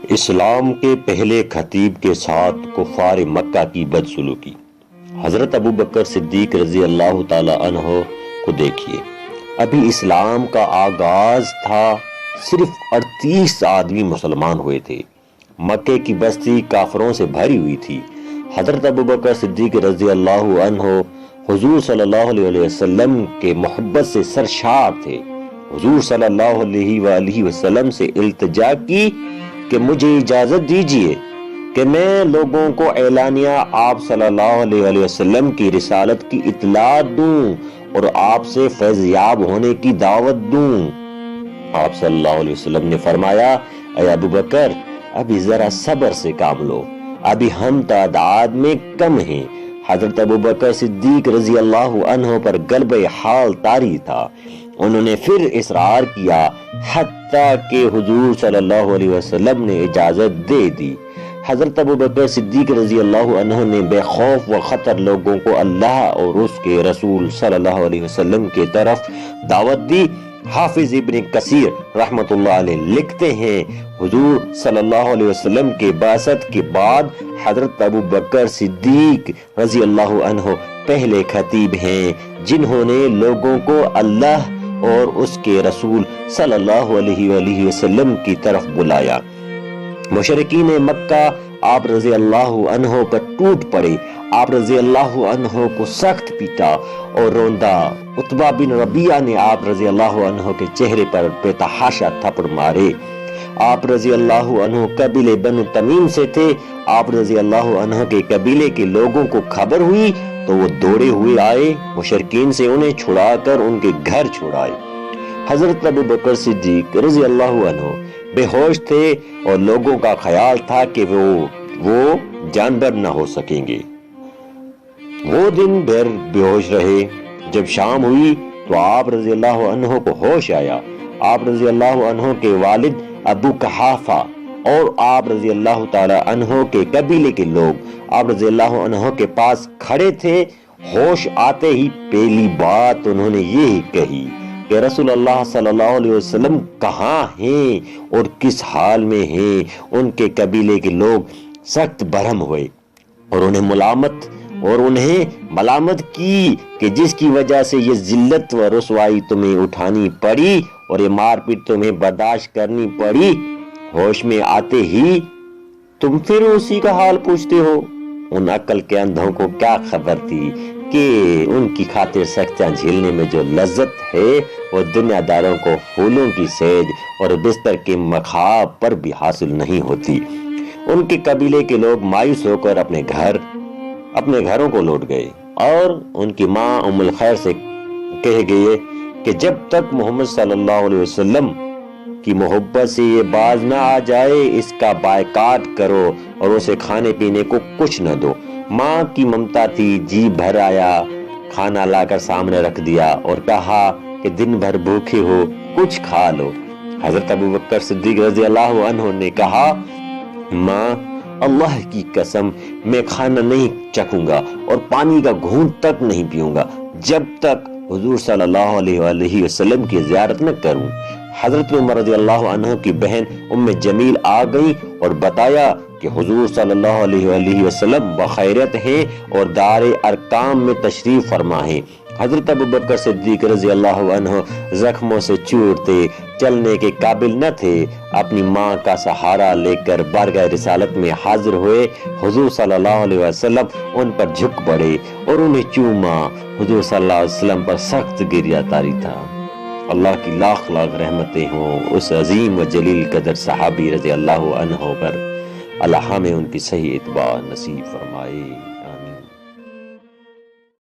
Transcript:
اسلام کے پہلے خطیب کے ساتھ کفار مکہ کی بدسلوکی۔ حضرت ابو بکر صدیق رضی اللہ تعالی عنہ کو دیکھیے، ابھی اسلام کا آغاز تھا، صرف 38 آدمی مسلمان ہوئے تھے، مکے کی بستی کافروں سے بھری ہوئی تھی۔ حضرت ابو بکر صدیق رضی اللہ عنہ حضور صلی اللہ علیہ وسلم کے محبت سے سرشار تھے۔ حضور صلی اللہ علیہ وآلہ وسلم سے التجا کی کہ مجھے اجازت دیجیے کہ میں لوگوں کو اعلانیہ آپ صلی اللہ علیہ وسلم کی رسالت کی اطلاع دوں اور آپ سے فیض یاب ہونے کی دعوت دوں۔ آپ صلی اللہ علیہ وسلم نے فرمایا، اے ابو بکر، ابھی ذرا صبر سے کام لو، ابھی ہم تعداد میں کم ہیں۔ حضرت ابو بکر صدیق رضی اللہ عنہ پر غلبہ حال طاری تھا۔ انہوں نے پھر اصرار کیا حتیٰ کہ حضور صلی اللہ علیہ وسلم نے اجازت دے دی۔ حضرت ابو بکر صدیق رضی اللہ عنہ نے بے خوف و خطر لوگوں کو اللہ اور اس کے رسول صلی اللہ علیہ وسلم کی طرف دعوت دی۔ حافظ ابن کثیر رحمت اللہ علیہ لکھتے ہیں، حضور صلی اللہ علیہ وسلم کے بعثت کے بعد حضرت ابو بکر صدیق رضی اللہ عنہ پہلے خطیب ہیں جنہوں نے لوگوں کو اللہ اور اس کے رسول صلی اللہ علیہ وآلہ وسلم کی طرف بلایا۔ مشرکین مکہ آپ رضی اللہ عنہ پر ٹوٹ پڑے، آپ رضی اللہ عنہ کو سخت پیٹا اور روندا۔ عتبہ بن ربیعہ نے آپ رضی اللہ عنہ کے چہرے پر بے تحاشا تھپڑ مارے۔ آپ رضی اللہ عنہ قبیلے بنو تمیم سے تھے۔ آپ رضی اللہ عنہ کے قبیلے کے لوگوں کو خبر ہوئی تو وہ دوڑے ہوئے آئے، مشرکین سے انہیں چھڑا کر ان کے گھر چھڑائے۔ حضرت ابو بکر صدیق رضی اللہ عنہ بے ہوش تھے اور لوگوں کا خیال تھا کہ وہ جانور نہ ہو سکیں گے۔ وہ دن بھر بے ہوش رہے۔ جب شام ہوئی تو آپ رضی اللہ عنہ کو ہوش آیا۔ آپ رضی اللہ عنہ کے والد ابو قحافہ اور آپ رضی اللہ تعالی عنہ کے قبیلے کے لوگ آپ رضی اللہ عنہ کے پاس کھڑے تھے۔ ہوش آتے ہی پہلی بات انہوں نے یہی کہی کہ رسول اللہ صلی اللہ علیہ وسلم کہاں ہیں اور کس حال میں ہیں۔ ان کے قبیلے کے لوگ سخت برہم ہوئے اور انہیں ملامت کی کہ جس کی وجہ سے یہ ذلت و رسوائی تمہیں اٹھانی پڑی اور یہ مار پیٹ تمہیں برداشت کرنی پڑی۔ ہوش میں آتے ہی تم پھر اسی کا حال پوچھتے ہو۔ ان عقل کے اندھوں کو کیا خبر تھی کہ ان کی خاطر سختیاں جھیلنے میں جو لذت ہے وہ دنیا داروں کو پھولوں کی سیج اور بستر کے مخاب پر بھی حاصل نہیں ہوتی۔ ان کے قبیلے کے لوگ مایوس ہو کر اپنے گھروں کو لوٹ گئے اور ان کی ماں ام الخیر سے کہہ گئے کہ جب تک محمد صلی اللہ علیہ وسلم کی محبت سے یہ باز نہ آ جائے اس کا بائیکاٹ کرو اور اسے کھانے پینے کو کچھ نہ دو۔ ماں کی ممتا تھی، جی بھر آیا، کھانا لا کر سامنے رکھ دیا اور کہا کہ دن بھر بھوکے ہو، کچھ کھا لو۔ حضرت ابو بکر صدیق رضی اللہ عنہ نے کہا، ماں اللہ کی قسم میں کھانا نہیں چکھوں گا اور پانی کا گھونٹ تک نہیں پیوں گا جب تک حضور صلی اللہ علیہ وآلہ وسلم کی زیارت نہ کروں۔ حضرت عمر رضی اللہ عنہ کی بہن ام جمیل آ گئی اور بتایا کہ حضور صلی اللہ علیہ وآلہ وسلم بخیریت ہیں اور دار ارقام میں تشریف فرما ہیں۔ حضرت ابو بکر صدیق رضی اللہ عنہ زخموں سے چورتے چلنے کے قابل نہ تھے، اپنی ماں کا سہارا لے کر بارگاہ رسالت میں حاضر ہوئے۔ حضور صلی اللہ علیہ وسلم ان پر جھک پڑے اور انہیں چوما۔ حضور صلی اللہ علیہ وسلم پر سخت گریہ طاری تھا۔ اللہ کی لاکھ لاکھ رحمتیں ہوں اس عظیم و جلیل قدر صحابی رضی اللہ عنہ پر۔ اللہ ہمیں ان کی صحیح اتباع نصیب فرمائے۔